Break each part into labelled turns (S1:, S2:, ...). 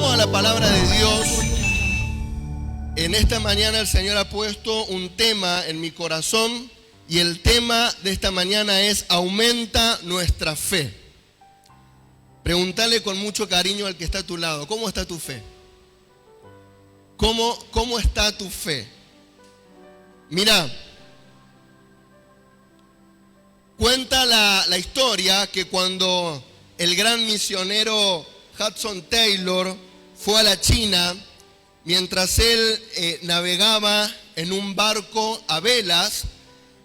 S1: Vamos a la palabra de Dios. En esta mañana el Señor ha puesto un tema en mi corazón y el tema de esta mañana es aumenta nuestra fe. Pregúntale con mucho cariño al que está a tu lado, ¿cómo está tu fe? ¿Cómo está tu fe? Mira, cuenta la historia que cuando el gran misionero Hudson Taylor fue a la China, mientras él navegaba en un barco a velas,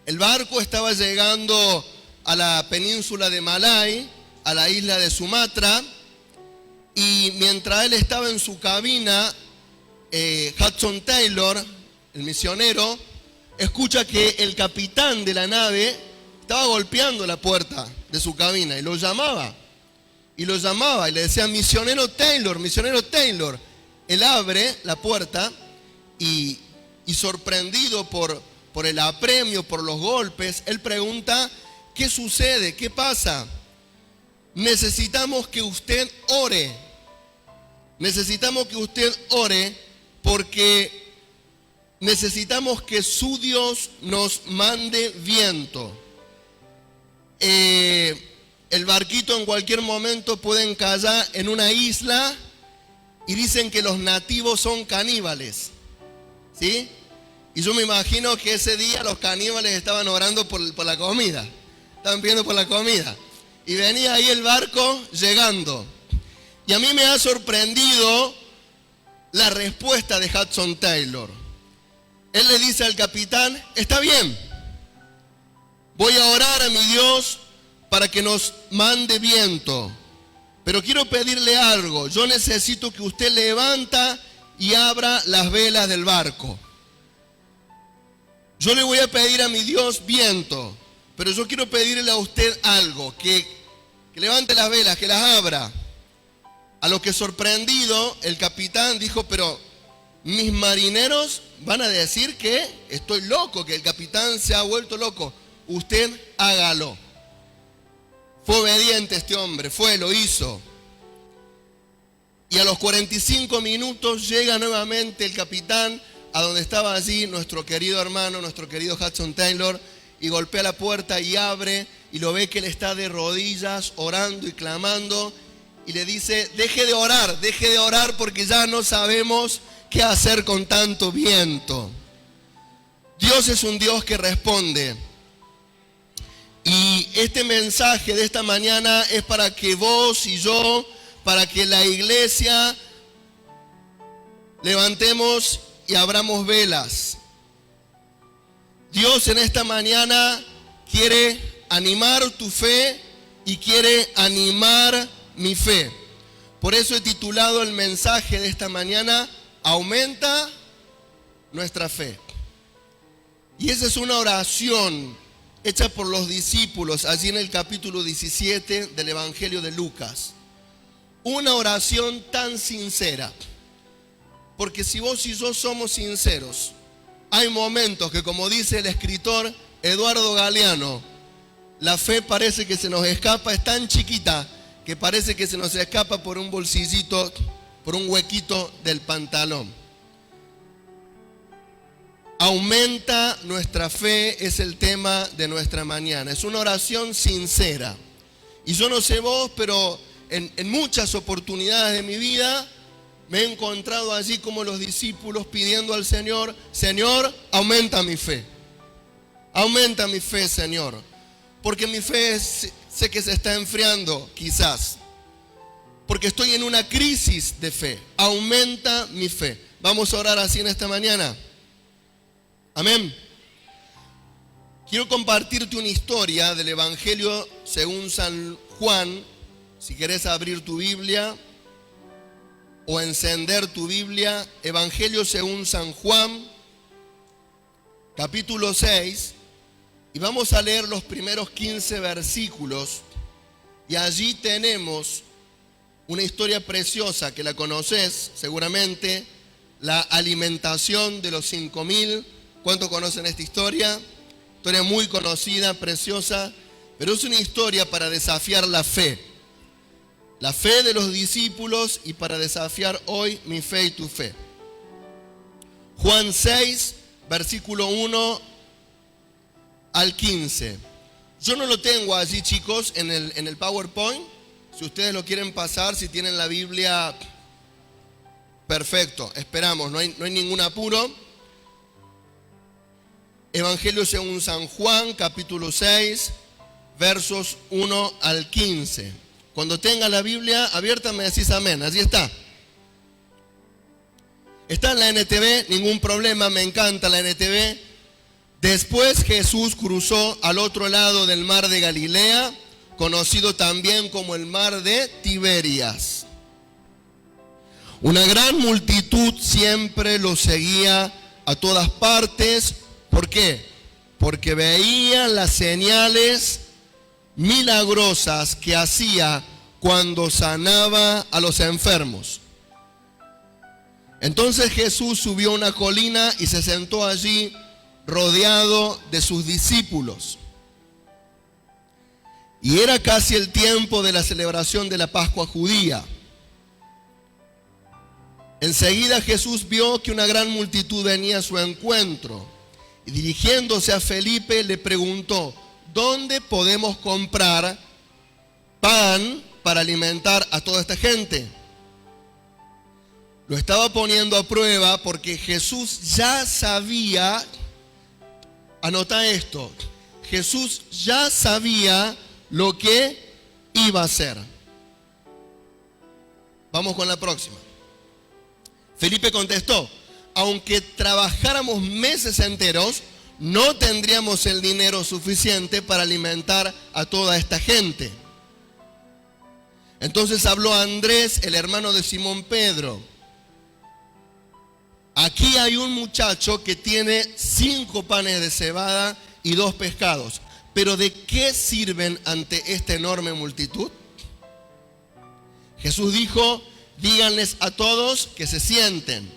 S1: el barco estaba llegando a la península de Malay, a la isla de Sumatra, y mientras él estaba en su cabina, Hudson Taylor, el misionero, escucha que el capitán de la nave estaba golpeando la puerta de su cabina y lo llamaba y le decía, misionero Taylor. Él abre la puerta y sorprendido por el apremio, por los golpes, él pregunta, ¿qué sucede? ¿Qué pasa? Necesitamos que usted ore porque necesitamos que su Dios nos mande viento. El barquito en cualquier momento puede encallar en una isla y dicen que los nativos son caníbales, ¿sí? Y yo me imagino que ese día los caníbales estaban orando por la comida, estaban pidiendo por la comida. Y venía ahí el barco llegando. Y a mí me ha sorprendido la respuesta de Hudson Taylor. Él le dice al capitán, está bien, voy a orar a mi Dios para que nos mande viento. Pero quiero pedirle algo, yo necesito que usted levanta y abra las velas del barco. Yo le voy a pedir a mi Dios viento, pero yo quiero pedirle a usted algo, que levante las velas, que las abra. A lo que sorprendido, el capitán dijo, pero mis marineros van a decir que estoy loco, que el capitán se ha vuelto loco. Usted hágalo. Fue obediente este hombre, lo hizo. Y a los 45 minutos llega nuevamente el capitán a donde estaba allí nuestro querido hermano, nuestro querido Hudson Taylor, y golpea la puerta y abre, y lo ve que él está de rodillas orando y clamando, y le dice, deje de orar porque ya no sabemos qué hacer con tanto viento. Dios es un Dios que responde. Y este mensaje de esta mañana es para que vos y yo, para que la iglesia levantemos y abramos velas. Dios en esta mañana quiere animar tu fe y quiere animar mi fe. Por eso he titulado el mensaje de esta mañana, aumenta nuestra fe. Y esa es una oración hecha por los discípulos allí en el capítulo 17 del Evangelio de Lucas. Una oración tan sincera. Porque si vos y yo somos sinceros, hay momentos que, como dice el escritor Eduardo Galeano, la fe parece que se nos escapa, es tan chiquita que parece que se nos escapa por un bolsillito, por un huequito del pantalón. Aumenta nuestra fe es el tema de nuestra mañana. Es una oración sincera. Y yo no sé vos, pero en muchas oportunidades de mi vida me he encontrado allí como los discípulos pidiendo al Señor, Señor, aumenta mi fe. Aumenta mi fe, Señor. Porque mi fe sé que se está enfriando, quizás. Porque estoy en una crisis de fe. Aumenta mi fe. Vamos a orar así en esta mañana. Amén. Quiero compartirte una historia del Evangelio según San Juan. Si querés abrir tu Biblia o encender tu Biblia, Evangelio según San Juan, capítulo 6, y vamos a leer los primeros 15 versículos, y allí tenemos una historia preciosa que la conoces seguramente, la alimentación de los 5.000. ¿Cuántos conocen esta historia? Historia muy conocida, preciosa, pero es una historia para desafiar la fe. la fe de los discípulos y para desafiar hoy mi fe y tu fe. Juan 6, versículo 1 al 15. Yo no lo tengo allí, chicos, en el PowerPoint. Si ustedes lo quieren pasar, si tienen la Biblia, perfecto, esperamos, no hay ningún apuro. Evangelio según San Juan, capítulo 6, versos 1 al 15. Cuando tenga la Biblia abierta me decís amén, allí está. Está en la NTV, ningún problema, me encanta la NTV. Después Jesús cruzó al otro lado del mar de Galilea, conocido también como el mar de Tiberias. Una gran multitud siempre lo seguía a todas partes. ¿Por qué? Porque veían las señales milagrosas que hacía cuando sanaba a los enfermos. Entonces Jesús subió a una colina y se sentó allí rodeado de sus discípulos. Y era casi el tiempo de la celebración de la Pascua judía. Enseguida Jesús vio que una gran multitud venía a su encuentro y dirigiéndose a Felipe le preguntó: ¿dónde podemos comprar pan para alimentar a toda esta gente? Lo estaba poniendo a prueba porque Jesús ya sabía, anota esto, Jesús ya sabía lo que iba a hacer. Vamos con la próxima. Felipe contestó: aunque trabajáramos meses enteros, no tendríamos el dinero suficiente para alimentar a toda esta gente. Entonces habló Andrés, el hermano de Simón Pedro. Aquí hay un muchacho que tiene 5 panes de cebada y 2 pescados. ¿Pero de qué sirven ante esta enorme multitud? Jesús dijo: díganles a todos que se sienten.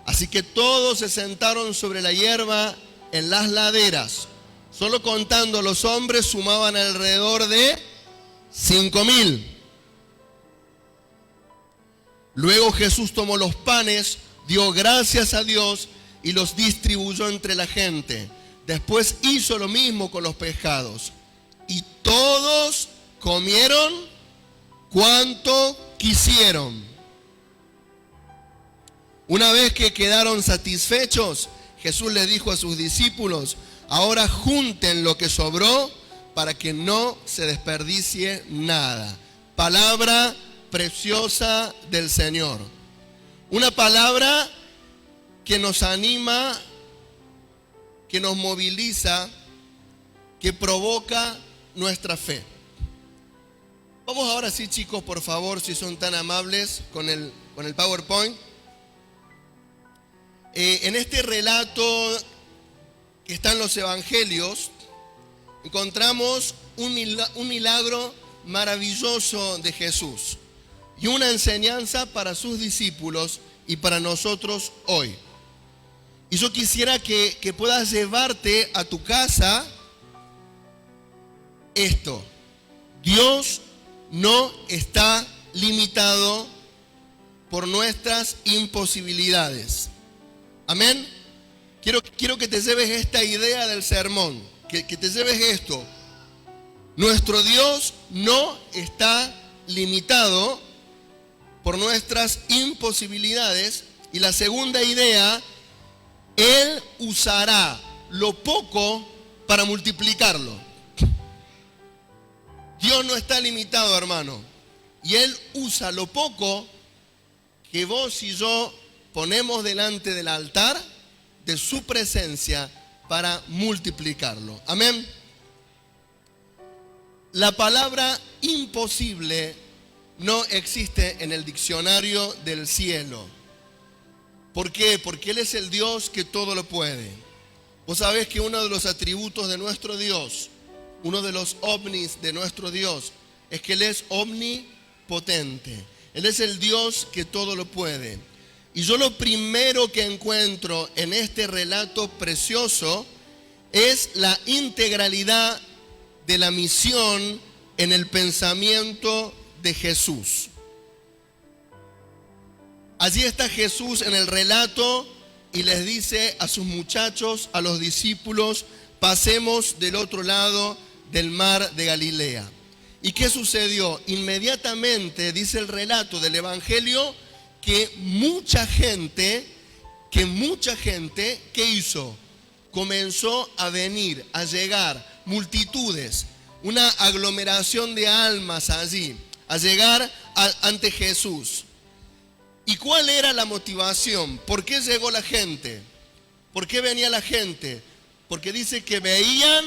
S1: Así que todos se sentaron sobre la hierba en las laderas. Solo contando los hombres sumaban alrededor de 5,000. Luego Jesús tomó los panes, dio gracias a Dios y los distribuyó entre la gente. Después hizo lo mismo con los pescados. Y todos comieron cuanto quisieron. Una vez que quedaron satisfechos, Jesús les dijo a sus discípulos: ahora junten lo que sobró para que no se desperdicie nada. Palabra preciosa del Señor. Una palabra que nos anima, que nos moviliza, que provoca nuestra fe. Vamos ahora sí, chicos, por favor, si son tan amables, con el PowerPoint. En este relato que está en los evangelios, encontramos un milagro maravilloso de Jesús y una enseñanza para sus discípulos y para nosotros hoy. Y yo quisiera que puedas llevarte a tu casa esto: Dios no está limitado por nuestras imposibilidades. Amén. Quiero que te lleves esta idea del sermón, que te lleves esto. Nuestro Dios no está limitado por nuestras imposibilidades. Y la segunda idea: Él usará lo poco para multiplicarlo. Dios no está limitado, hermano. Y Él usa lo poco que vos y yo ponemos delante del altar de su presencia para multiplicarlo. Amén. La palabra imposible no existe en el diccionario del cielo. ¿Por qué? Porque Él es el Dios que todo lo puede. Vos sabés que uno de los atributos de nuestro Dios, uno de los ovnis de nuestro Dios, es que Él es omnipotente. Él es el Dios que todo lo puede. Y yo lo primero que encuentro en este relato precioso es la integralidad de la misión en el pensamiento de Jesús. Allí está Jesús en el relato y les dice a sus muchachos, a los discípulos: pasemos del otro lado del mar de Galilea. ¿Y qué sucedió? Inmediatamente, dice el relato del Evangelio, que mucha gente, ¿qué hizo? Comenzó a venir, a llegar, multitudes, una aglomeración de almas allí, a llegar ante Jesús. ¿Y cuál era la motivación? ¿Por qué llegó la gente? ¿Por qué venía la gente? Porque dice que veían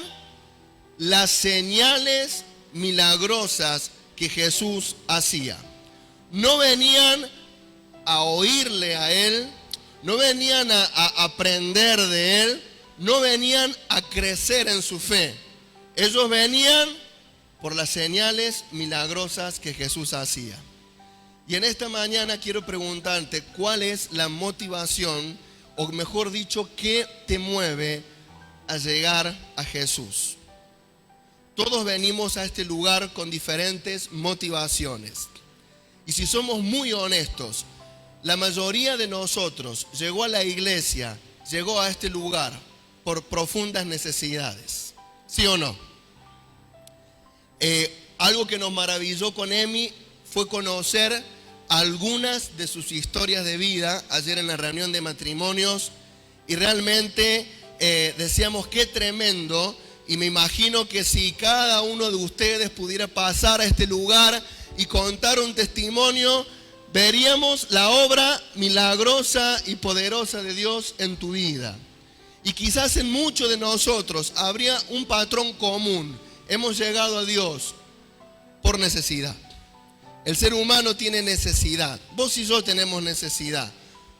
S1: las señales milagrosas que Jesús hacía. No venían a oírle a Él, no venían a aprender de Él, no venían a crecer en su fe. Ellos venían por las señales milagrosas que Jesús hacía. Y en esta mañana quiero preguntarte, ¿cuál es la motivación, o mejor dicho, qué te mueve a llegar a Jesús? Todos venimos a este lugar con diferentes motivaciones. Y si somos muy honestos, la mayoría de nosotros llegó a la iglesia, llegó a este lugar por profundas necesidades. ¿Sí o no? Algo que nos maravilló con Emi fue conocer algunas de sus historias de vida ayer en la reunión de matrimonios, y realmente decíamos qué tremendo. Y me imagino que si cada uno de ustedes pudiera pasar a este lugar y contar un testimonio, veríamos la obra milagrosa y poderosa de Dios en tu vida. Y quizás en muchos de nosotros habría un patrón común. Hemos llegado a Dios por necesidad. El ser humano tiene necesidad. Vos y yo tenemos necesidad.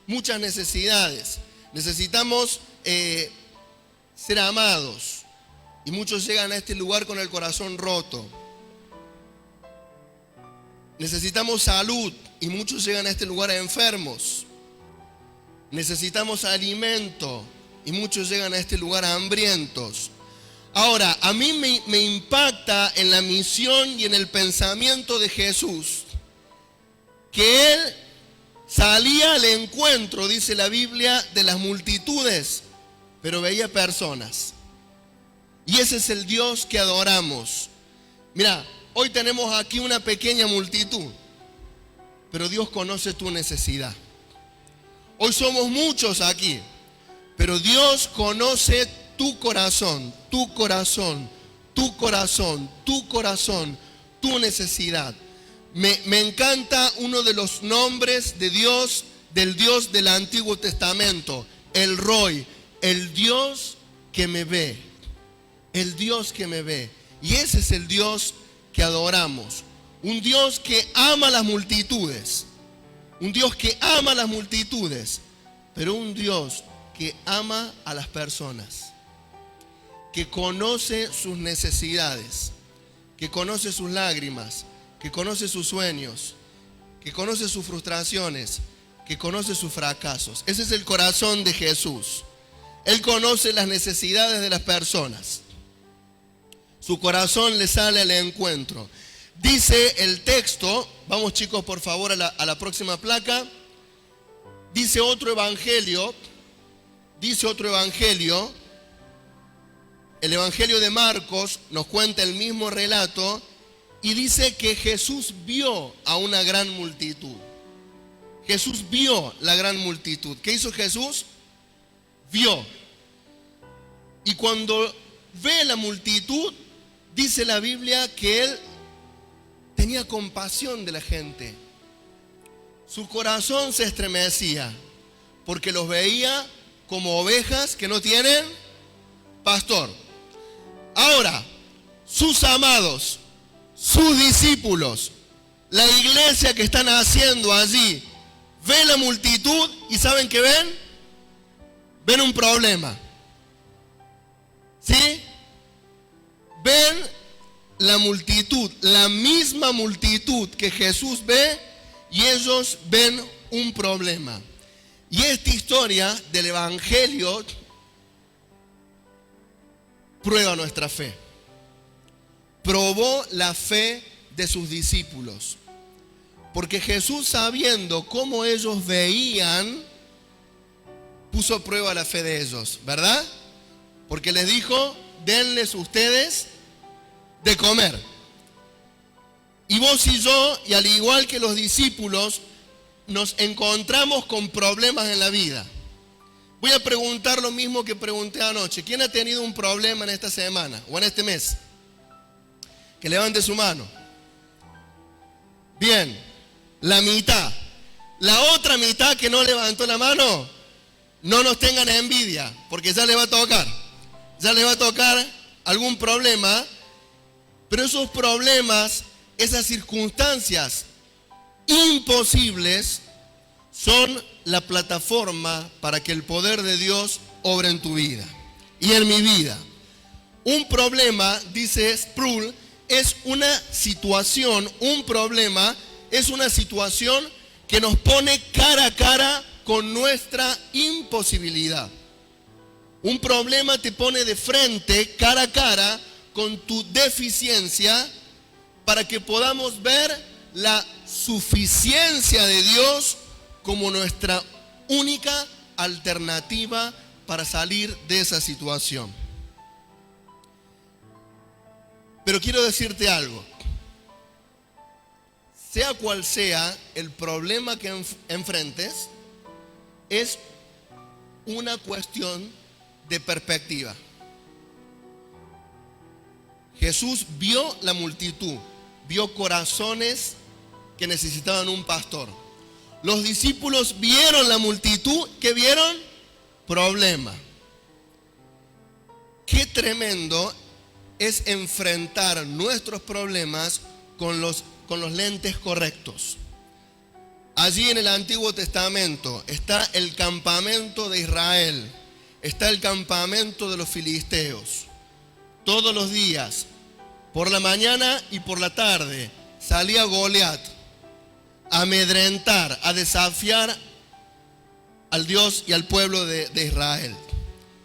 S1: Muchas necesidades. Necesitamos ser amados. Y muchos llegan a este lugar con el corazón roto. Necesitamos salud y muchos llegan a este lugar enfermos. Necesitamos alimento y muchos llegan a este lugar hambrientos. Ahora, a mí me impacta en la misión y en el pensamiento de Jesús que Él salía al encuentro, dice la Biblia, de las multitudes, pero veía personas. Y ese es el Dios que adoramos. Mira, hoy tenemos aquí una pequeña multitud, pero Dios conoce tu necesidad. Hoy somos muchos aquí, pero Dios conoce tu corazón, tu corazón, tu corazón, tu corazón, tu necesidad. Me encanta uno de los nombres de Dios, del Dios del Antiguo Testamento, el Roy, el Dios que me ve. El Dios que me ve. Y ese es el Dios que adoramos. Un Dios que ama las multitudes. Un Dios que ama las multitudes. Pero un Dios que ama a las personas. Que conoce sus necesidades. Que conoce sus lágrimas. Que conoce sus sueños. Que conoce sus frustraciones. Que conoce sus fracasos. Ese es el corazón de Jesús. Él conoce las necesidades de las personas. Su corazón le sale al encuentro. Dice el texto, vamos chicos por favor a la próxima placa. Dice otro evangelio, el evangelio de Marcos nos cuenta el mismo relato y dice que Jesús vio a una gran multitud. Jesús vio la gran multitud. ¿Qué hizo Jesús? Vio. Y cuando ve la multitud, dice la Biblia que Él tenía compasión de la gente. Su corazón se estremecía porque los veía como ovejas que no tienen pastor. Ahora, sus amados, sus discípulos, la iglesia que están haciendo allí, ve la multitud y ¿saben qué ven? Ven un problema. ¿Sí? Ven la multitud, la misma multitud que Jesús ve, y ellos ven un problema. Y esta historia del evangelio prueba nuestra fe. Probó la fe de sus discípulos. Porque Jesús, sabiendo cómo ellos veían, puso a prueba la fe de ellos, ¿verdad? Porque les dijo, denles ustedes de comer. Y vos y yo, y al igual que los discípulos, nos encontramos con problemas en la vida. Voy a preguntar lo mismo que pregunté anoche. ¿Quién ha tenido un problema en esta semana o en este mes? Que levante su mano. Bien, la mitad. La otra mitad que no levantó la mano, no nos tengan envidia, porque ya le va a tocar. Ya le va a tocar algún problema, pero esos problemas, esas circunstancias imposibles, son la plataforma para que el poder de Dios obre en tu vida y en mi vida. Un problema, dice Sproul, es una situación, un problema es una situación que nos pone cara a cara con nuestra imposibilidad. Un problema te pone de frente, cara a cara, con tu deficiencia para que podamos ver la suficiencia de Dios como nuestra única alternativa para salir de esa situación. Pero quiero decirte algo. Sea cual sea el problema que enfrentes, es una cuestión de perspectiva. Jesús vio la multitud, vio corazones que necesitaban un pastor. Los discípulos vieron la multitud, ¿qué vieron? Problema. Qué tremendo es enfrentar nuestros problemas con los lentes correctos. Allí en el Antiguo Testamento está el campamento de Israel, está el campamento de los filisteos. Todos los días, por la mañana y por la tarde, salía Goliat a amedrentar, a desafiar al Dios y al pueblo de Israel.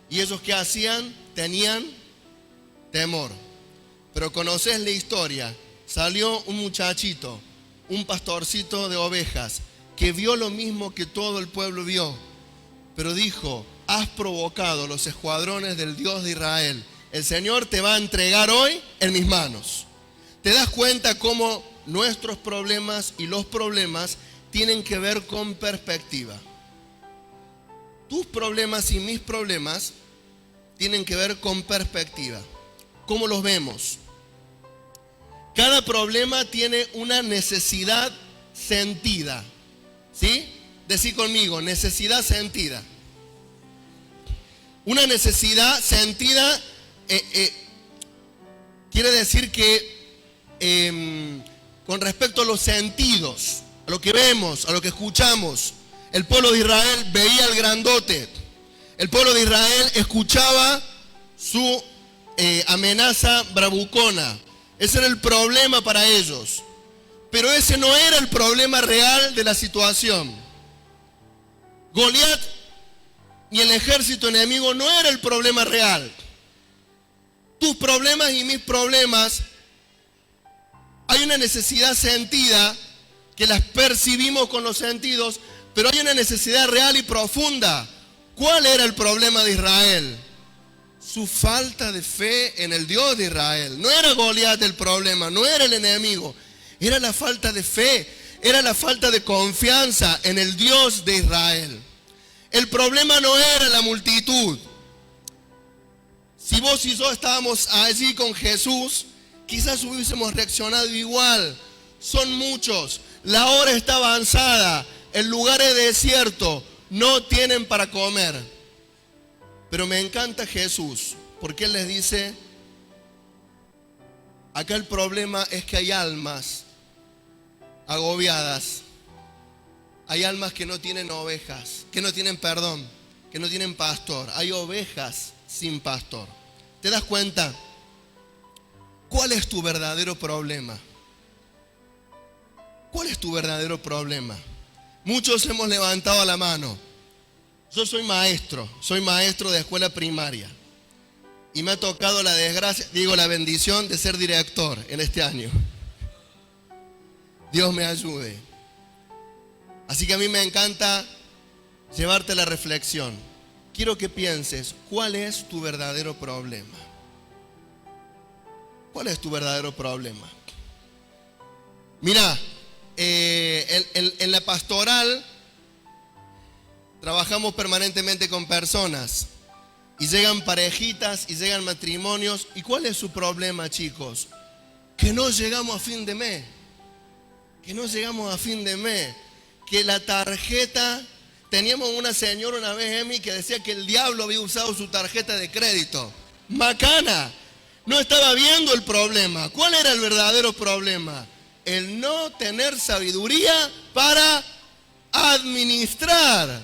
S1: ¿Y ellos qué hacían? Tenían temor. Pero conocés la historia. Salió un muchachito, un pastorcito de ovejas, que vio lo mismo que todo el pueblo vio, pero dijo: has provocado los escuadrones del Dios de Israel. El Señor te va a entregar hoy en mis manos. ¿Te das cuenta cómo nuestros problemas y los problemas tienen que ver con perspectiva? Tus problemas y mis problemas tienen que ver con perspectiva. ¿Cómo los vemos? Cada problema tiene una necesidad sentida. ¿Sí? Decí conmigo, necesidad sentida. Una necesidad sentida quiere decir que con respecto a los sentidos, a lo que vemos, a lo que escuchamos, el pueblo de Israel veía al grandote. El pueblo de Israel escuchaba su amenaza bravucona. Ese era el problema para ellos. Pero ese no era el problema real de la situación. Goliat y el ejército enemigo no era el problema real. Tus problemas y mis problemas, hay una necesidad sentida que las percibimos con los sentidos, pero hay una necesidad real y profunda. ¿Cuál era el problema de Israel? Su falta de fe en el Dios de Israel. No era Goliat el problema, no era el enemigo. Era la falta de fe, era la falta de confianza en el Dios de Israel. El problema no era la multitud. Si vos y yo estábamos allí con Jesús, quizás hubiésemos reaccionado igual. Son muchos, la hora está avanzada, el lugar es desierto, no tienen para comer. Pero me encanta Jesús, porque Él les dice: acá el problema es que hay almas agobiadas, hay almas que no tienen ovejas, que no tienen pastor, hay ovejas sin pastor. ¿Te das cuenta? ¿Cuál es tu verdadero problema? ¿Cuál es tu verdadero problema? Muchos hemos levantado la mano. Yo soy maestro de escuela primaria. Y me ha tocado la desgracia, la bendición de ser director en este año. Dios me ayude. Así que a mí me encanta llevarte a la reflexión. Quiero que pienses, ¿cuál es tu verdadero problema? ¿Cuál es tu verdadero problema? Mira, en la pastoral trabajamos permanentemente con personas y llegan parejitas y llegan matrimonios. ¿Y cuál es su problema, chicos? Que no llegamos a fin de mes. Que no llegamos a fin de mes. Que la tarjeta... Teníamos una señora una vez, Emi, que decía que el diablo había usado su tarjeta de crédito. Macana. No estaba viendo el problema. ¿Cuál era el verdadero problema? El no tener sabiduría para administrar.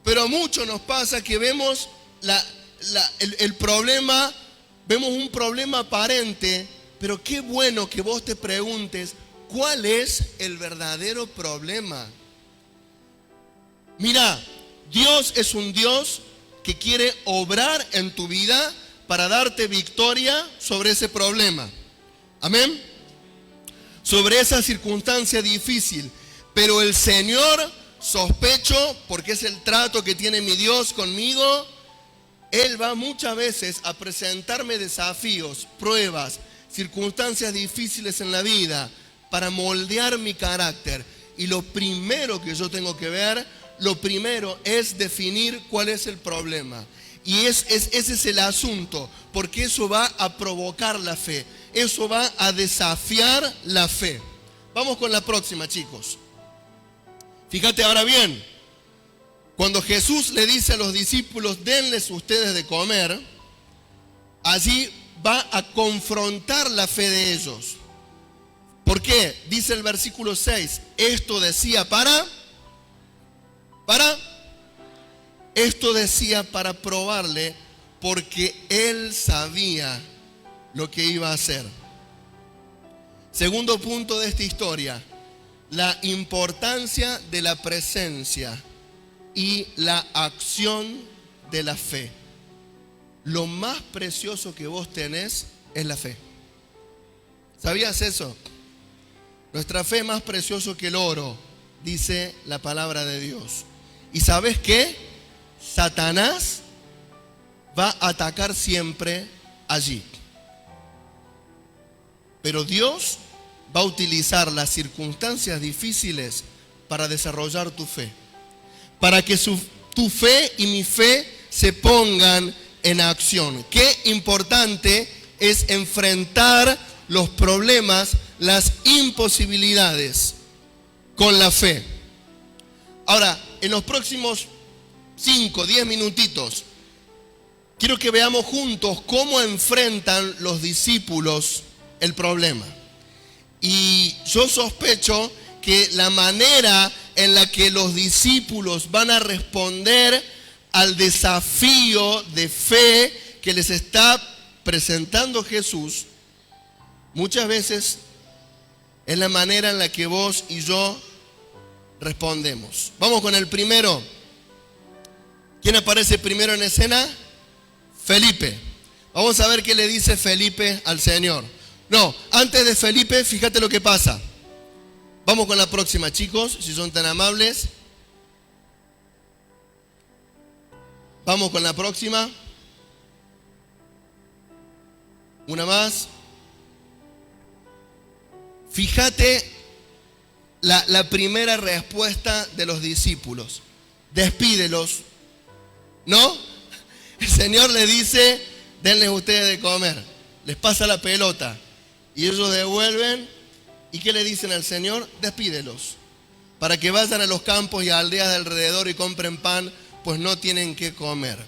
S1: Pero mucho nos pasa que vemos el problema, vemos un problema aparente, pero qué bueno que vos te preguntes, ¿cuál es el verdadero problema? Mira, Dios es un Dios que quiere obrar en tu vida para darte victoria sobre ese problema. Amén. Sobre esa circunstancia difícil. Pero el Señor, sospecho, porque es el trato que tiene mi Dios conmigo, Él va muchas veces a presentarme desafíos, pruebas, circunstancias difíciles en la vida para moldear mi carácter. Y lo primero que yo tengo que ver, lo primero es definir cuál es el problema. Y ese es el asunto, porque eso va a provocar la fe. Eso va a desafiar la fe. Vamos con la próxima, chicos. Fíjate ahora bien. Cuando Jesús le dice a los discípulos, denles ustedes de comer, allí va a confrontar la fe de ellos. ¿Por qué? Dice el versículo 6, esto decía esto decía para probarle, porque él sabía lo que iba a hacer. Segundo punto de esta historia, la importancia de la presencia y la acción de la fe. Lo más precioso que vos tenés es la fe. ¿Sabías eso? Nuestra fe es más precioso que el oro, dice la palabra de Dios. ¿Y sabes qué? Satanás va a atacar siempre allí. Pero Dios va a utilizar las circunstancias difíciles para desarrollar tu fe. Para que tu fe y mi fe se pongan en acción. Qué importante es enfrentar los problemas, las imposibilidades con la fe. Ahora, en los próximos 5, 10 minutitos, quiero que veamos juntos cómo enfrentan los discípulos el problema. Y yo sospecho que la manera en la que los discípulos van a responder al desafío de fe que les está presentando Jesús, muchas veces es la manera en la que vos y yo respondemos. Vamos con el primero. ¿Quién aparece primero en escena? Felipe. Vamos a ver qué le dice Felipe al Señor. No, antes de Felipe, fíjate lo que pasa. Vamos con la próxima, chicos, si son tan amables. Vamos con la próxima. Una más. Fíjate la primera respuesta de los discípulos. Despídelos. ¿No? El Señor les dice, denles ustedes de comer. Les pasa la pelota. Y ellos devuelven. ¿Y qué le dicen al Señor? Despídelos. Para que vayan a los campos y a aldeas de alrededor y compren pan, pues no tienen que comer.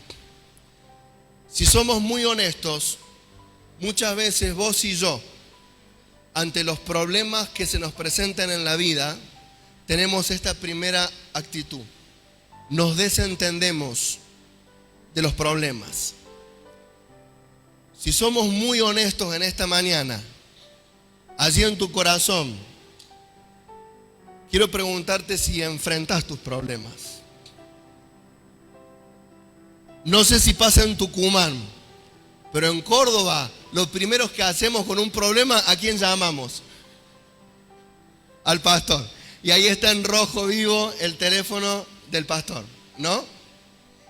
S1: Si somos muy honestos, muchas veces vos y yo, ante los problemas que se nos presentan en la vida, tenemos esta primera actitud. Nos desentendemos de los problemas. Si somos muy honestos en esta mañana, allí en tu corazón, quiero preguntarte si enfrentas tus problemas. No sé si pasa en Tucumán, pero en Córdoba, lo primero que hacemos con un problema, ¿a quién llamamos? al pastor. Y ahí está en rojo vivo el teléfono del pastor, ¿no?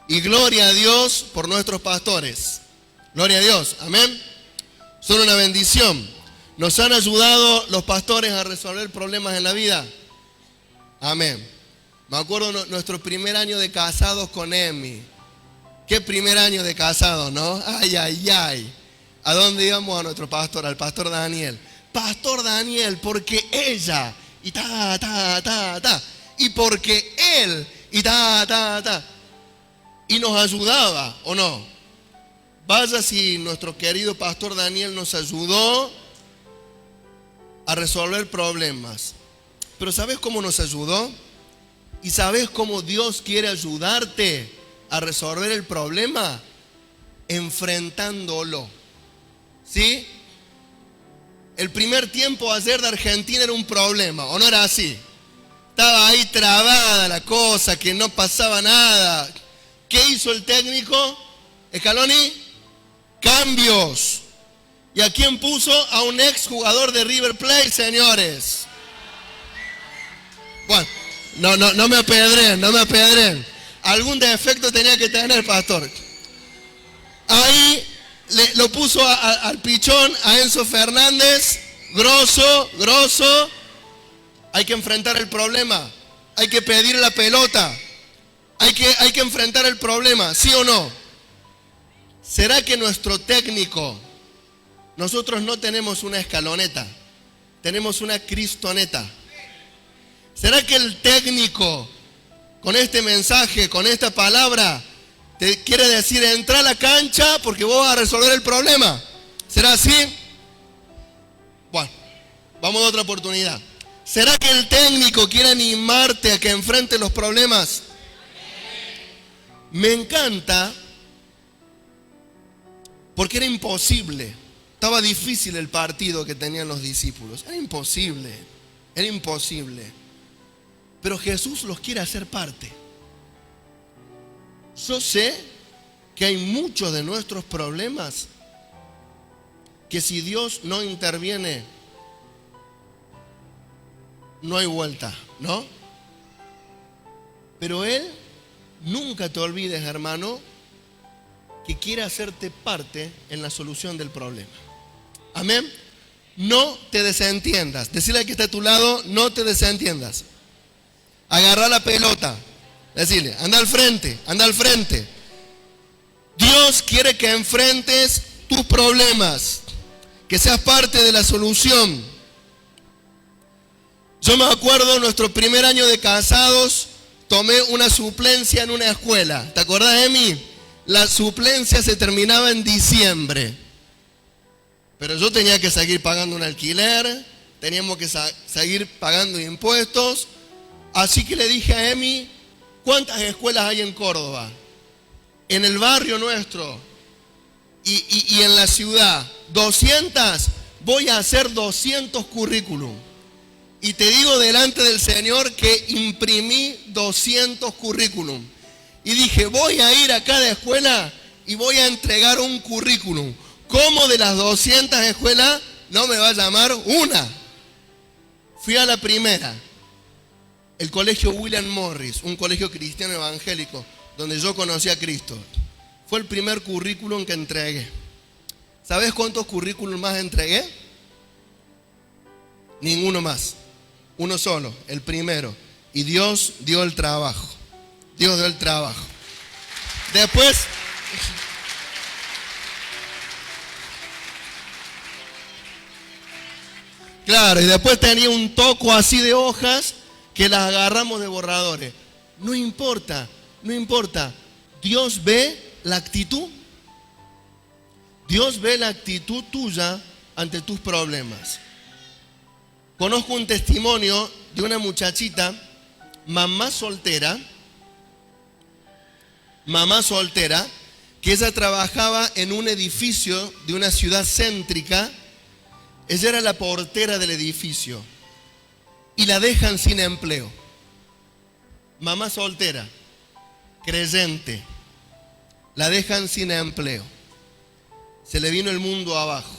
S1: Y gloria a Dios por nuestros pastores. Gloria a Dios, amén. Son una bendición. Nos han ayudado los pastores a resolver problemas en la vida. Amén. Me acuerdo nuestro primer año de casados con Emi. Qué primer año de casados, ¿no? Ay, ay, ay. ¿A dónde íbamos? A nuestro pastor, al pastor Daniel. Pastor Daniel, porque ella, y y porque él, y y nos ayudaba, ¿o no? Vaya si nuestro querido pastor Daniel nos ayudó a resolver problemas. Pero ¿sabes cómo nos ayudó? ¿Y sabes cómo Dios quiere ayudarte a resolver el problema? Enfrentándolo. ¿Sí? El primer tiempo ayer de Argentina era un problema, ¿o no era así? Estaba ahí trabada la cosa, que no pasaba nada. ¿Qué hizo el técnico? Scaloni, cambios. ¿Y a quién puso? A un ex jugador de River Plate, señores. Bueno, no me apedren. Algún defecto tenía que tener el pastor. Ahí lo puso al pichón, a Enzo Fernández, grosso. Hay que enfrentar el problema. Hay que pedir la pelota. Hay que enfrentar el problema, ¿sí o no? ¿Será que nuestro técnico, nosotros no tenemos una escaloneta, tenemos una cristoneta? ¿Será que el técnico, con este mensaje, con esta palabra, te quiere decir, entra a la cancha porque vos vas a resolver el problema? ¿Será así? Bueno, vamos a otra oportunidad. ¿Será que el técnico quiere animarte a que enfrentes los problemas? Me encanta porque era imposible. Estaba difícil el partido que tenían los discípulos. Era imposible. Pero Jesús los quiere hacer parte. Yo sé que hay muchos de nuestros problemas que si Dios no interviene, no hay vuelta, ¿no? Pero Él, nunca te olvides, hermano, que quiere hacerte parte en la solución del problema. Amén. No te desentiendas. Decirle al que está a tu lado, no te desentiendas. Agarra la pelota. Decirle, anda al frente. Dios quiere que enfrentes tus problemas, que seas parte de la solución. Yo me acuerdo, nuestro primer año de casados, tomé una suplencia en una escuela. ¿Te acordás de mí? La suplencia se terminaba en diciembre. Pero yo tenía que seguir pagando un alquiler, teníamos que seguir pagando impuestos. Así que le dije a Emi, ¿cuántas escuelas hay en Córdoba? En el barrio nuestro y en la ciudad. 200, voy a hacer 200 currículum. Y te digo delante del Señor que imprimí 200 currículum. Y dije, voy a ir a cada escuela y voy a entregar un currículum. ¿Cómo de las 200 escuelas no me va a llamar una? Fui a la primera, el colegio William Morris, un colegio cristiano evangélico, donde yo conocí a Cristo. Fue el primer currículum que entregué. ¿Sabes cuántos currículum más entregué? Ninguno más. Uno solo, el primero. Y Dios dio el trabajo. Después, claro, y después tenía un toco así de hojas que las agarramos de borradores. No importa. Dios ve la actitud. Dios ve la actitud tuya ante tus problemas. Conozco un testimonio de una muchachita, mamá soltera, que ella trabajaba en un edificio de una ciudad céntrica. Ella era la portera del edificio y la dejan sin empleo. Mamá soltera, creyente, la dejan sin empleo. Se le vino el mundo abajo.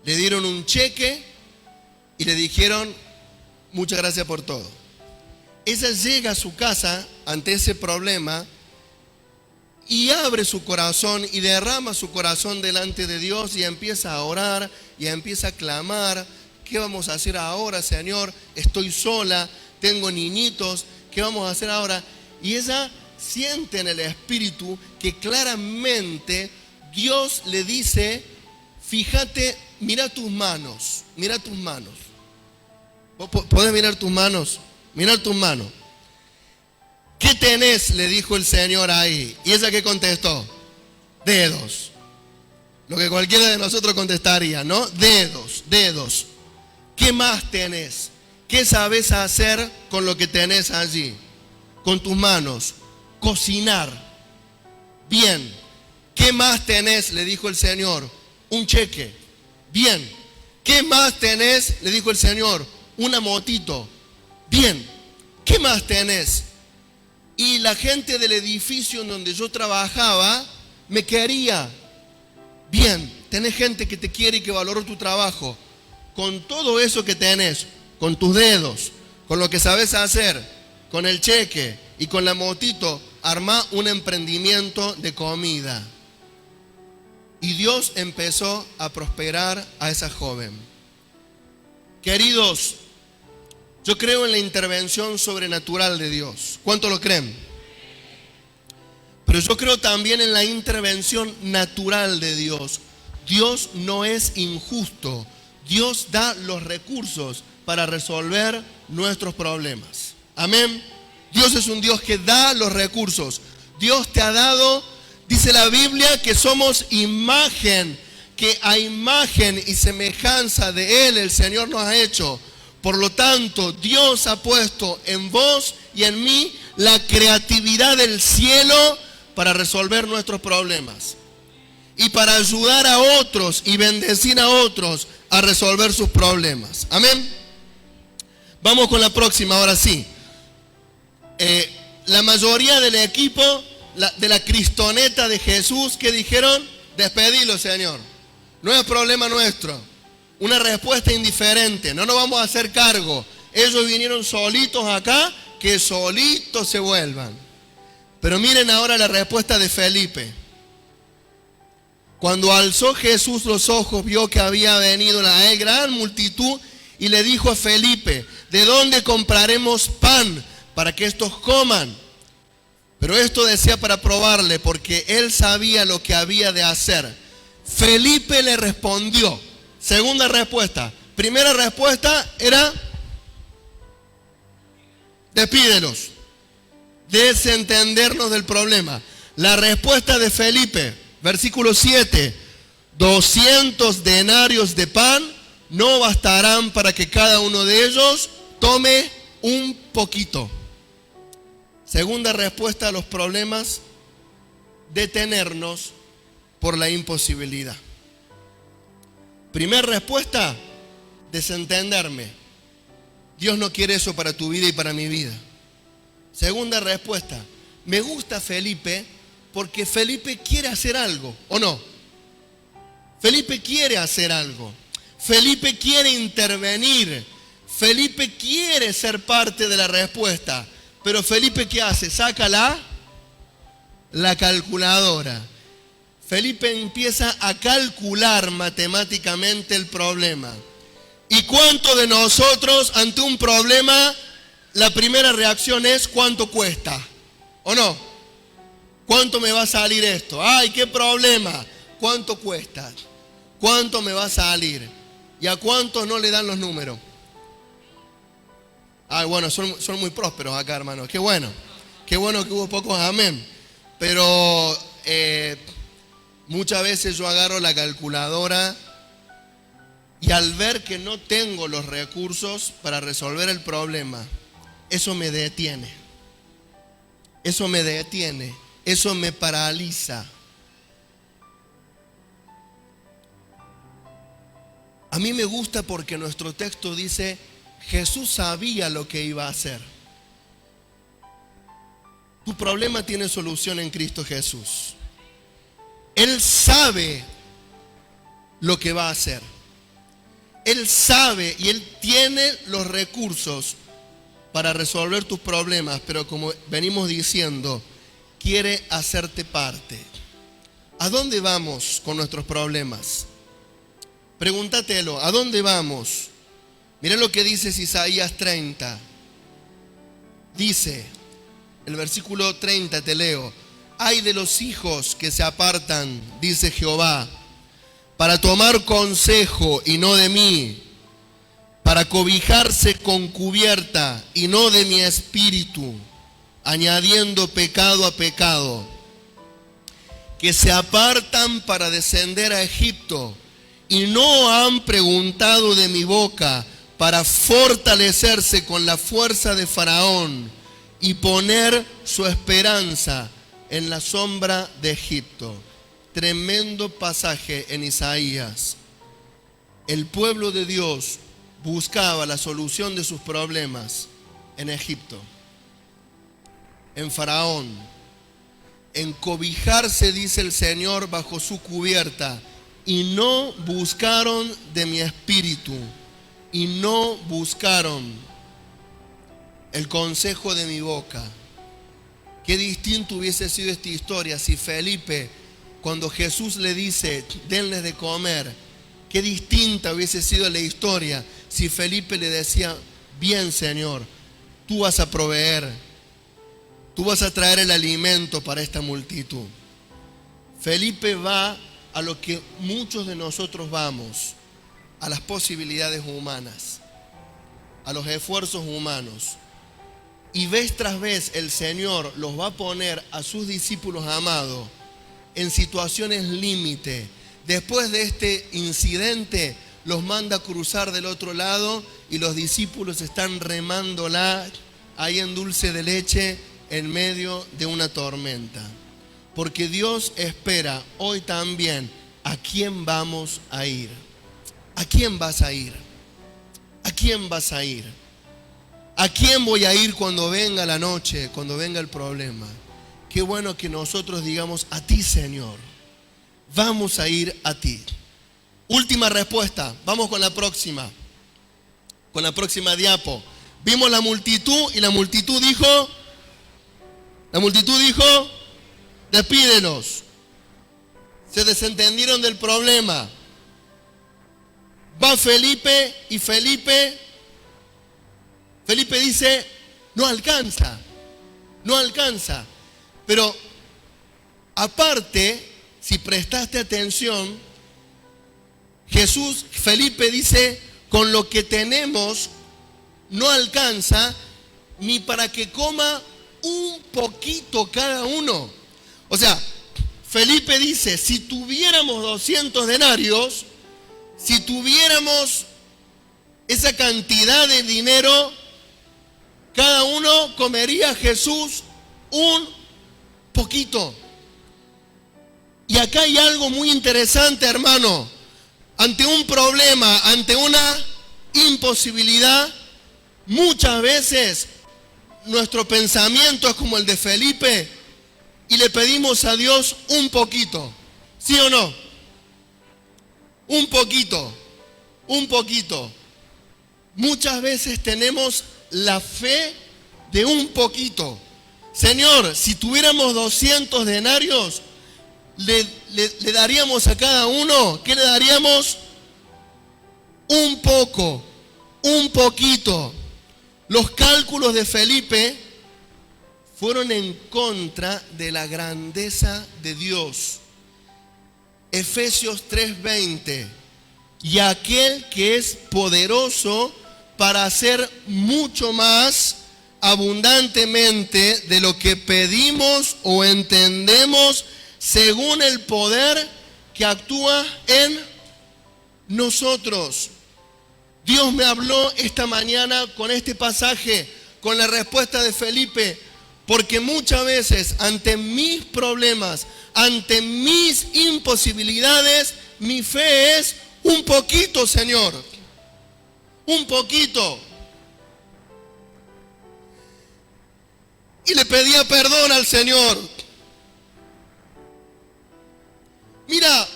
S1: Le dieron un cheque y le dijeron, muchas gracias por todo. Ella llega a su casa ante ese problema y abre su corazón y derrama su corazón delante de Dios y empieza a orar y empieza a clamar. ¿Qué vamos a hacer ahora, Señor? Estoy sola, tengo niñitos, ¿qué vamos a hacer ahora? Y ella siente en el espíritu que claramente Dios le dice: fíjate, mira tus manos, mira tus manos. ¿Vos podés mirar tus manos? Mira tus manos. ¿Qué tenés?, le dijo el Señor ahí. ¿Y ella qué contestó? Dedos. Lo que cualquiera de nosotros contestaría, ¿no? Dedos, dedos. ¿Qué más tenés? ¿Qué sabés hacer con lo que tenés allí? Con tus manos. Cocinar. Bien. ¿Qué más tenés?, le dijo el Señor. Un cheque. Bien. ¿Qué más tenés?, le dijo el Señor. Una motito. Bien. ¿Qué más tenés? Y la gente del edificio en donde yo trabajaba me quería. Bien, tenés gente que te quiere y que valora tu trabajo. Con todo eso que tenés, con tus dedos, con lo que sabes hacer, con el cheque y con la motito, armá un emprendimiento de comida. Y Dios empezó a prosperar a esa joven. Queridos, yo creo en la intervención sobrenatural de Dios. ¿Cuánto lo creen? Pero yo creo también en la intervención natural de Dios. Dios no es injusto. Dios da los recursos para resolver nuestros problemas. Amén. Dios es un Dios que da los recursos. Dios te ha dado, dice la Biblia, que somos imagen, que a imagen y semejanza de Él el Señor nos ha hecho. Por lo tanto, Dios ha puesto en vos y en mí la creatividad del cielo para resolver nuestros problemas y para ayudar a otros y bendecir a otros a resolver sus problemas. Amén. Vamos con la próxima, ahora sí. La mayoría del equipo de la Cristoneta de Jesús, ¿qué dijeron? Despedilo, Señor. No es problema nuestro. Una respuesta indiferente, no nos vamos a hacer cargo. Ellos vinieron solitos acá, que solitos se vuelvan. Pero miren ahora la respuesta de Felipe. Cuando alzó Jesús los ojos, vio que había venido a él gran multitud y le dijo a Felipe: ¿de dónde compraremos pan para que estos coman? Pero esto decía para probarle, porque él sabía lo que había de hacer. Felipe le respondió. Segunda respuesta. Primera respuesta era: despídelos, desentendernos del problema. La respuesta de Felipe, versículo 7: 200 denarios de pan no bastarán para que cada uno de ellos tome un poquito. Segunda respuesta a los problemas: detenernos por la imposibilidad. Primera respuesta: desentenderme. Dios no quiere eso para tu vida y para mi vida. Segunda respuesta: me gusta Felipe porque Felipe quiere hacer algo, ¿o no? Felipe quiere hacer algo. Felipe quiere intervenir. Felipe quiere ser parte de la respuesta. Pero Felipe, ¿qué hace? Saca la calculadora. Felipe empieza a calcular matemáticamente el problema. ¿Y cuánto de nosotros ante un problema la primera reacción es: ¿cuánto cuesta? ¿O no? ¿Cuánto me va a salir esto? ¡Ay, qué problema! ¿Cuánto cuesta? ¿Cuánto me va a salir? ¿Y a cuántos no le dan los números? Ay, bueno, son muy prósperos acá, hermanos. Qué bueno que hubo pocos amén. Pero muchas veces yo agarro la calculadora y al ver que no tengo los recursos para resolver el problema, eso me detiene. Eso me detiene. Eso me paraliza. A mí me gusta porque nuestro texto dice: Jesús sabía lo que iba a hacer. Tu problema tiene solución en Cristo Jesús. Él sabe lo que va a hacer. Él sabe y Él tiene los recursos para resolver tus problemas, pero como venimos diciendo, quiere hacerte parte. ¿A dónde vamos con nuestros problemas? Pregúntatelo, ¿a dónde vamos? Mirá lo que dice Isaías 30. Dice, el versículo 30 te leo: ay de los hijos que se apartan, dice Jehová, para tomar consejo y no de mí, para cobijarse con cubierta y no de mi espíritu, añadiendo pecado a pecado, que se apartan para descender a Egipto y no han preguntado de mi boca, para fortalecerse con la fuerza de Faraón y poner su esperanza en la sombra de Egipto. Tremendo pasaje en Isaías. El pueblo de Dios buscaba la solución de sus problemas en Egipto, en Faraón, en cobijarse, dice el Señor, bajo su cubierta, y no buscaron de mi espíritu, y no buscaron el consejo de mi boca. Qué distinto hubiese sido esta historia si Felipe, cuando Jesús le dice, denles de comer, qué distinta hubiese sido la historia si Felipe le decía, bien Señor, tú vas a proveer, tú vas a traer el alimento para esta multitud. Felipe va a lo que muchos de nosotros vamos, a las posibilidades humanas, a los esfuerzos humanos. Y vez tras vez el Señor los va a poner a sus discípulos amados en situaciones límite. Después de este incidente, los manda a cruzar del otro lado y los discípulos están remándola ahí en dulce de leche en medio de una tormenta. Porque Dios espera hoy también a quién vamos a ir. ¿A quién vas a ir? ¿A quién vas a ir? ¿A quién voy a ir cuando venga la noche, cuando venga el problema? Qué bueno que nosotros digamos, a ti Señor, vamos a ir a ti. Última respuesta, vamos con la próxima diapo. Vimos la multitud y la multitud dijo, despídenos. Se desentendieron del problema. Va Felipe y Felipe dice, no alcanza. Pero aparte, si prestaste atención, Felipe dice, con lo que tenemos no alcanza ni para que coma un poquito cada uno. O sea, Felipe dice, si tuviéramos 200 denarios, si tuviéramos esa cantidad de dinero, cada uno comería Jesús un poquito. Y acá hay algo muy interesante, hermano. Ante un problema, ante una imposibilidad, muchas veces nuestro pensamiento es como el de Felipe y le pedimos a Dios un poquito. ¿Sí o no? Un poquito. Muchas veces tenemos la fe de un poquito. Señor, si tuviéramos 200 denarios, le daríamos a cada uno, ¿qué le daríamos? Un poco, un poquito. Los cálculos de Felipe fueron en contra de la grandeza de Dios. Efesios 3:20, y aquel que es poderoso para hacer mucho más abundantemente de lo que pedimos o entendemos, según el poder que actúa en nosotros. Dios me habló esta mañana con este pasaje, con la respuesta de Felipe, porque muchas veces ante mis problemas, ante mis imposibilidades, mi fe es un poquito, Señor. Un poquito. Y le pedía perdón al Señor. Mira,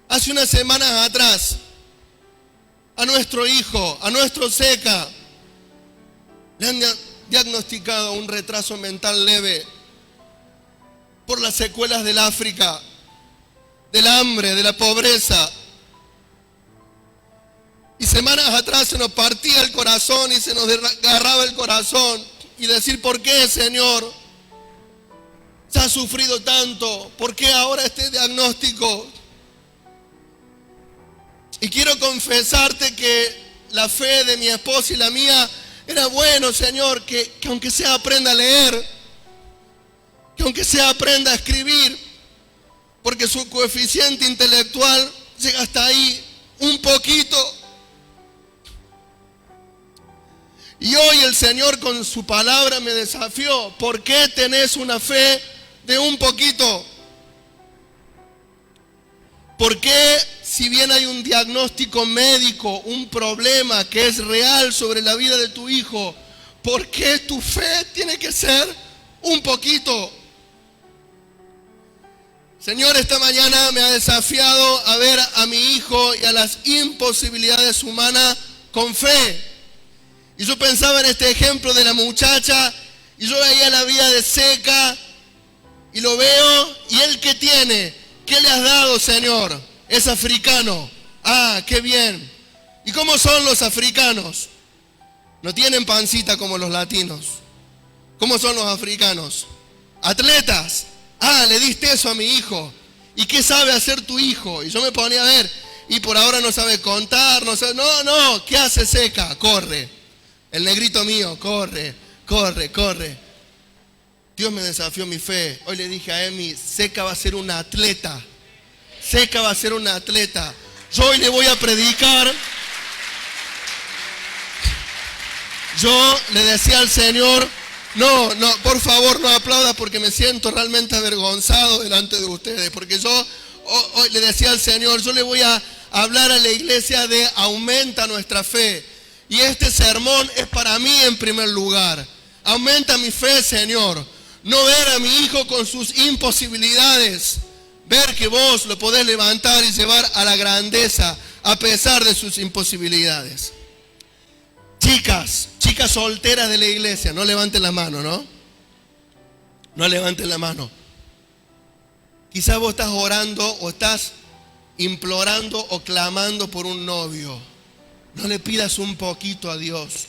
S1: hace unas semanas atrás, a nuestro hijo, a nuestro Zeca, le han diagnosticado un retraso mental leve por las secuelas del África, del hambre, de la pobreza. Y semanas atrás se nos partía el corazón y se nos desgarraba el corazón. Y decir, ¿por qué, Señor? Se ha sufrido tanto. ¿Por qué ahora este diagnóstico? Y quiero confesarte que la fe de mi esposa y la mía era bueno, Señor, que aunque sea aprenda a leer, que aunque sea aprenda a escribir, porque su coeficiente intelectual llega hasta ahí, un poquito. Y hoy el Señor con su palabra me desafió. ¿Por qué tenés una fe de un poquito? ¿Por qué, si bien hay un diagnóstico médico, un problema que es real sobre la vida de tu hijo, por qué tu fe tiene que ser un poquito? Señor, esta mañana me ha desafiado a ver a mi hijo y a las imposibilidades humanas con fe. Y yo pensaba en este ejemplo de la muchacha, y yo veía la vida de Zeca, y lo veo, y él ¿qué tiene? ¿Qué le has dado, Señor? Es africano. Ah, qué bien. ¿Y cómo son los africanos? No tienen pancita como los latinos. ¿Cómo son los africanos? Atletas. Ah, le diste eso a mi hijo. ¿Y qué sabe hacer tu hijo? Y yo me ponía a ver, y por ahora no sabe contar, no sabe... No, ¿qué hace Zeca? Corre. El negrito mío, corre. Dios me desafió mi fe. Hoy le dije a Emi, Zeca va a ser una atleta. Zeca va a ser una atleta. Yo hoy le voy a predicar. Yo le decía al Señor, no, por favor no aplauda porque me siento realmente avergonzado delante de ustedes. Porque yo hoy le decía al Señor, yo le voy a hablar a la iglesia de aumenta nuestra fe. Y este sermón es para mí en primer lugar. Aumenta mi fe, Señor. No ver a mi hijo con sus imposibilidades. Ver que vos lo podés levantar y llevar a la grandeza a pesar de sus imposibilidades. Chicas solteras de la iglesia, no levanten la mano, ¿no? No levanten la mano. Quizás vos estás orando o estás implorando o clamando por un novio. No le pidas un poquito a Dios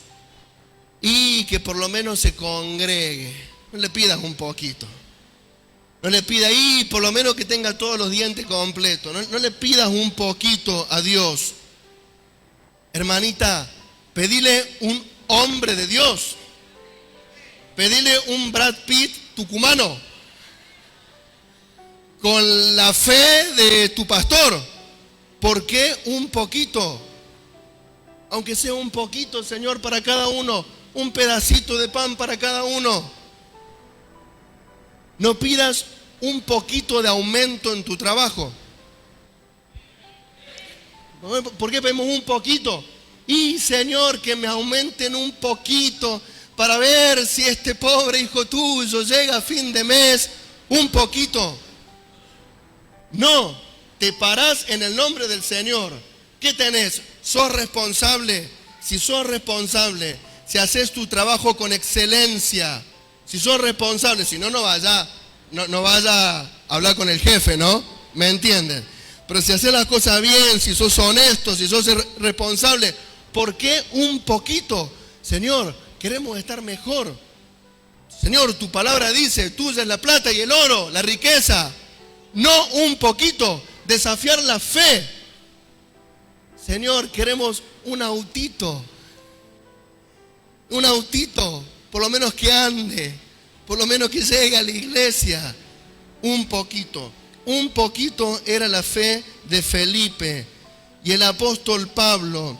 S1: y que por lo menos se congregue. No le pidas un poquito. No le pidas y por lo menos que tenga todos los dientes completos. No le pidas un poquito a Dios. Hermanita, pedile un hombre de Dios. Pedile un Brad Pitt tucumano. Con la fe de tu pastor. ¿Por qué un poquito? Aunque sea un poquito, Señor, para cada uno, un pedacito de pan para cada uno. No pidas un poquito de aumento en tu trabajo. ¿Por qué pedimos un poquito? Y Señor, que me aumenten un poquito para ver si este pobre hijo tuyo llega a fin de mes, un poquito. No, te parás en el nombre del Señor. ¿Qué tenés? ¿Sos responsable? Si sos responsable, si haces tu trabajo con excelencia, si sos responsable, si no, no vaya a hablar con el jefe, ¿no? ¿Me entienden? Pero si haces las cosas bien, si sos honesto, si sos responsable, ¿por qué un poquito? Señor, queremos estar mejor. Señor, tu palabra dice, tuya es la plata y el oro, la riqueza. No un poquito, desafiar la fe. Señor, queremos un autito, por lo menos que ande, por lo menos que llegue a la iglesia, un poquito era la fe de Felipe. Y el apóstol Pablo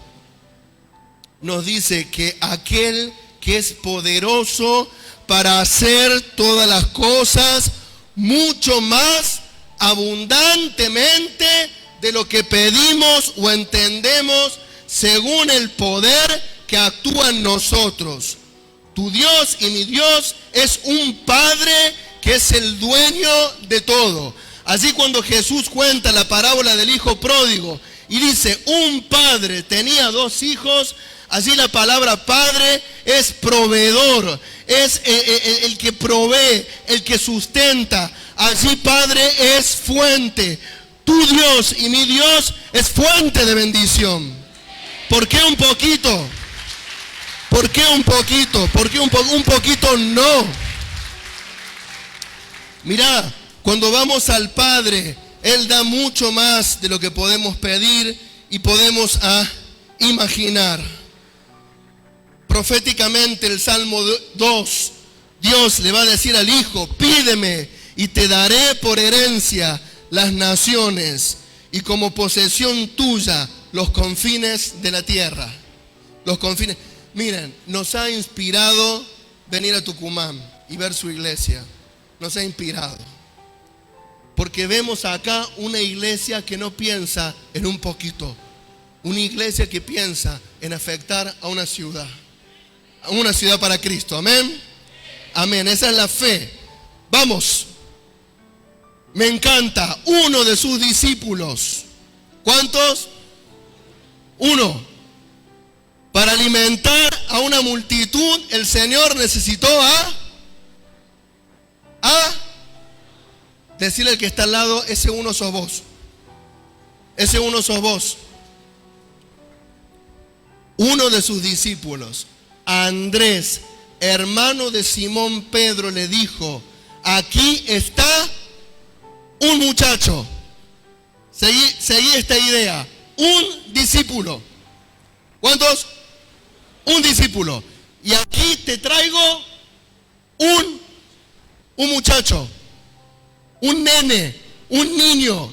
S1: nos dice que aquel que es poderoso para hacer todas las cosas mucho más abundantemente de lo que pedimos o entendemos según el poder que actúa en nosotros. Tu Dios y mi Dios es un Padre que es el dueño de todo. Así cuando Jesús cuenta la parábola del hijo pródigo y dice, un padre tenía 2 hijos. Allí la palabra padre es proveedor, es el que provee, el que sustenta. Allí padre es fuente. Tu Dios y mi Dios es fuente de bendición. ¿Por qué un poquito? ¿Por qué un poquito? ¿Por qué un poquito no? Mirá, cuando vamos al Padre, Él da mucho más de lo que podemos pedir y podemos imaginar. Proféticamente el Salmo 2, Dios le va a decir al Hijo, pídeme y te daré por herencia las naciones y como posesión tuya los confines de la tierra. Los confines. Miren, nos ha inspirado venir a Tucumán y ver su iglesia. Nos ha inspirado. Porque vemos acá una iglesia que no piensa en un poquito. Una iglesia que piensa en afectar a una ciudad. A una ciudad para Cristo. Amén. Amén. Esa es la fe. Vamos. Me encanta. Uno de sus discípulos. ¿Cuántos? 1. Para alimentar a una multitud, el Señor necesitó decirle al que está al lado, ese uno sos vos. Ese uno sos vos. Uno de sus discípulos, Andrés, hermano de Simón Pedro, le dijo, aquí está un muchacho. Seguí esta idea. Un discípulo. ¿Cuántos? Un discípulo. Y aquí te traigo un muchacho, un nene, un niño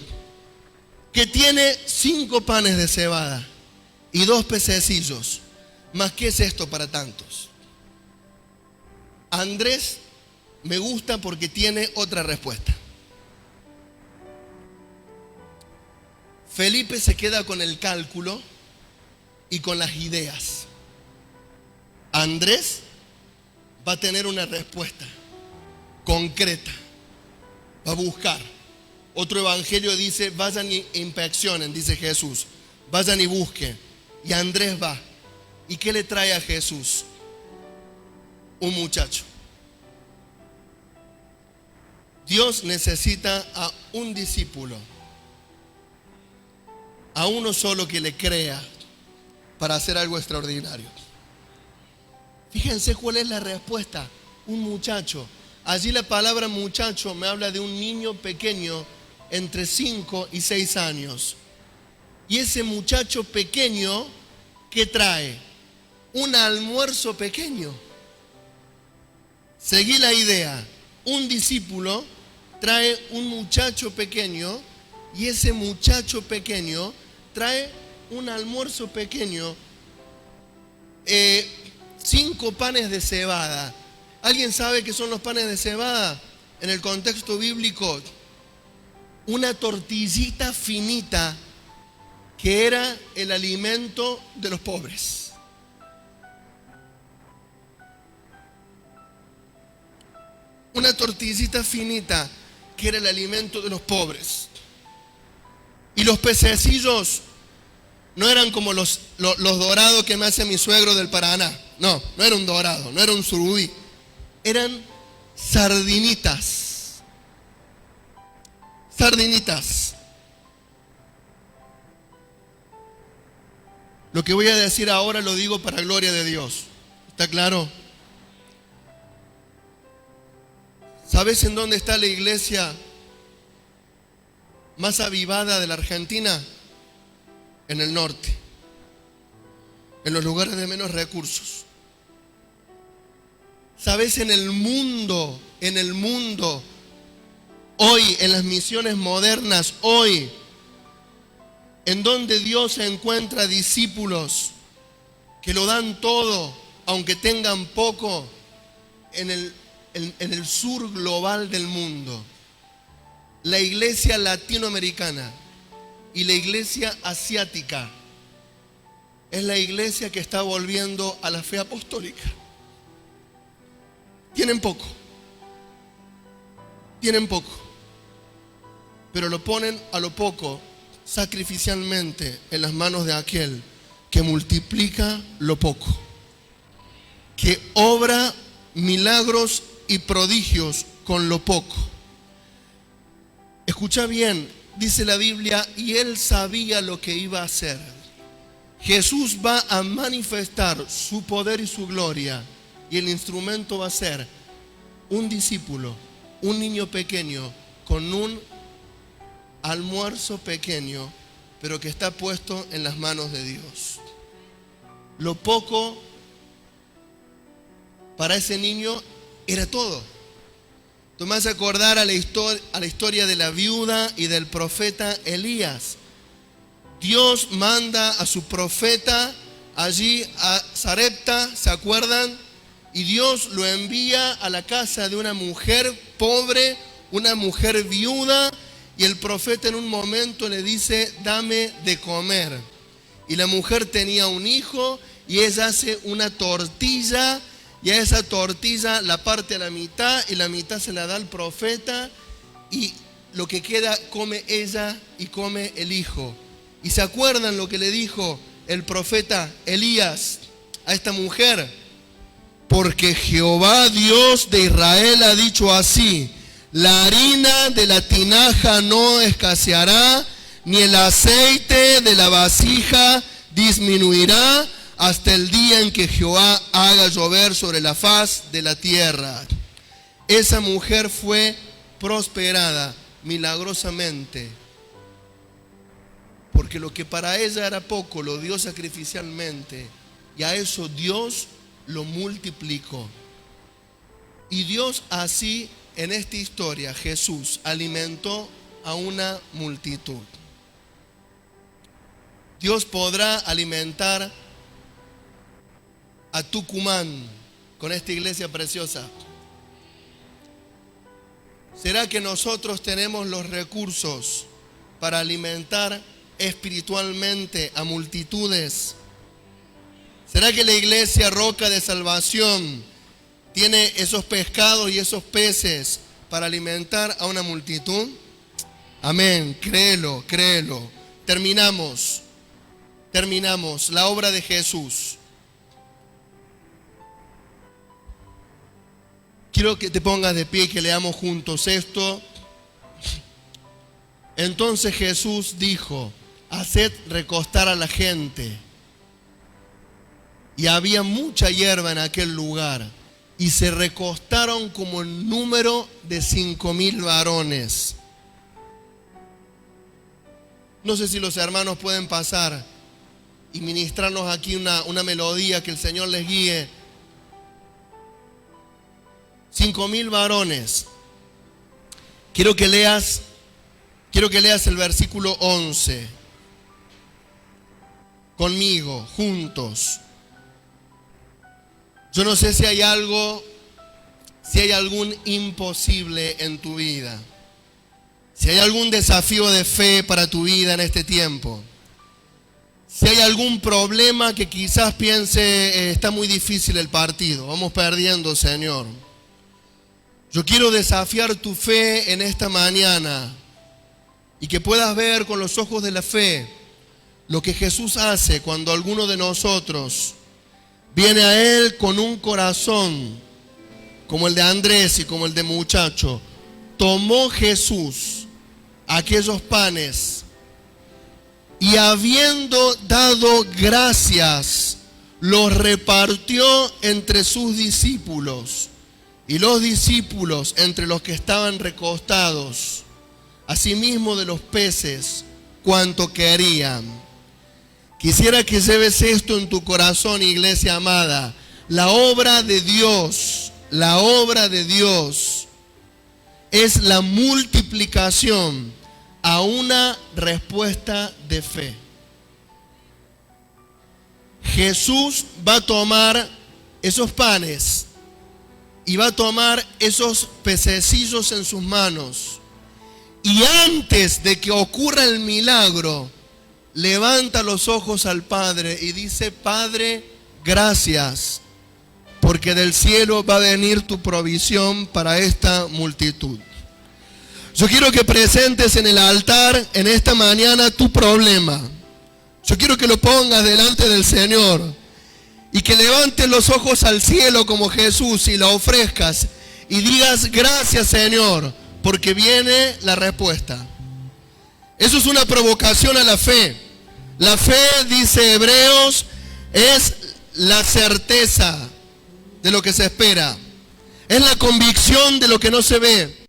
S1: que tiene 5 panes de cebada y 2 pececillos. ¿Más qué es esto para tantos? Andrés me gusta porque tiene otra respuesta. Felipe se queda con el cálculo y con las ideas. Andrés va a tener una respuesta concreta. Va a buscar. Otro evangelio dice, vayan y inspeccionen, dice Jesús. Vayan y busquen. Y Andrés va. ¿Y qué le trae a Jesús? Un muchacho. Dios necesita a un discípulo. A uno solo que le crea para hacer algo extraordinario. Fíjense cuál es la respuesta. Un muchacho. Allí la palabra muchacho me habla de un niño pequeño entre 5 y 6 años. Y ese muchacho pequeño, ¿qué trae? Un almuerzo pequeño. Seguí la idea. Un discípulo trae un muchacho pequeño y ese muchacho pequeño trae un almuerzo pequeño, 5 panes de cebada. ¿Alguien sabe qué son los panes de cebada? En el contexto bíblico, una tortillita finita que era el alimento de los pobres. Una tortillita finita que era el alimento de los pobres. Y los pececillos no eran como los dorados que me hace mi suegro del Paraná. No era un dorado, no era un surubí. Eran sardinitas. Sardinitas. Lo que voy a decir ahora lo digo para gloria de Dios. ¿Está claro? ¿Sabes en dónde está la iglesia más avivada de la Argentina? En el norte, en los lugares de menos recursos. ¿Sabes? En el mundo, hoy, en las misiones modernas, hoy, en donde Dios encuentra discípulos que lo dan todo, aunque tengan poco, en el sur global del mundo, la iglesia latinoamericana y la iglesia asiática es la iglesia que está volviendo a la fe apostólica. Tienen poco, pero lo ponen a lo poco sacrificialmente en las manos de aquel que multiplica lo poco, que obra milagros y prodigios con lo poco. Escucha bien, dice la Biblia, y él sabía lo que iba a hacer. Jesús va a manifestar su poder y su gloria, y el instrumento va a ser un discípulo, un niño pequeño con un almuerzo pequeño, pero que está puesto en las manos de Dios. Lo poco para ese niño era todo. Tú me haces acordar a la historia de la viuda y del profeta Elías. Dios manda a su profeta allí a Sarepta, ¿se acuerdan? Y Dios lo envía a la casa de una mujer pobre, una mujer viuda, y el profeta en un momento le dice, dame de comer. Y la mujer tenía un hijo y ella hace una tortilla, y a esa tortilla la parte a la mitad y la mitad se la da al profeta, y lo que queda come ella y come el hijo. ¿Y se acuerdan lo que le dijo el profeta Elías a esta mujer? Porque Jehová Dios de Israel ha dicho así: la harina de la tinaja no escaseará, ni el aceite de la vasija disminuirá, hasta el día en que Jehová haga llover sobre la faz de la tierra. Esa mujer fue prosperada milagrosamente, porque lo que para ella era poco lo dio sacrificialmente, y a eso Dios lo multiplicó. Y Dios así, en esta historia, Jesús alimentó a una multitud. Dios podrá alimentar a Tucumán con esta iglesia preciosa. ¿Será que nosotros tenemos los recursos para alimentar espiritualmente a multitudes? ¿Será que la iglesia Roca de Salvación tiene esos pescados y esos peces para alimentar a una multitud? Amén, créelo, créelo. Terminamos la obra de Jesús. Quiero que te pongas de pie y que leamos juntos esto. Entonces Jesús dijo: haced recostar a la gente. Y había mucha hierba en aquel lugar, y se recostaron como el número de 5,000 varones. No sé si los hermanos pueden pasar y ministrarnos aquí una melodía, que el Señor les guíe. 5,000 varones. Quiero que leas el versículo 11 conmigo, juntos. Yo no sé si hay algún imposible en tu vida, si hay algún desafío de fe para tu vida en este tiempo, si hay algún problema que quizás piense está muy difícil el partido, vamos perdiendo, Señor. Yo quiero desafiar tu fe en esta mañana y que puedas ver con los ojos de la fe lo que Jesús hace cuando alguno de nosotros viene a Él con un corazón como el de Andrés y como el de muchacho. Tomó Jesús aquellos panes y, habiendo dado gracias, los repartió entre sus discípulos, y los discípulos entre los que estaban recostados, asimismo de los peces, cuanto querían. Quisiera que lleves esto en tu corazón, iglesia amada. La obra de Dios es la multiplicación a una respuesta de fe. Jesús va a tomar esos panes y va a tomar esos pececillos en sus manos, y antes de que ocurra el milagro, levanta los ojos al Padre y dice: Padre, gracias, porque del cielo va a venir tu provisión para esta multitud. Yo quiero que presentes en el altar en esta mañana tu problema. Yo quiero que lo pongas delante del Señor y que levantes los ojos al cielo como Jesús y lo ofrezcas y digas: gracias, Señor, porque viene la respuesta. Eso es una provocación a la fe. La fe, dice Hebreos, es la certeza de lo que se espera. Es la convicción de lo que no se ve.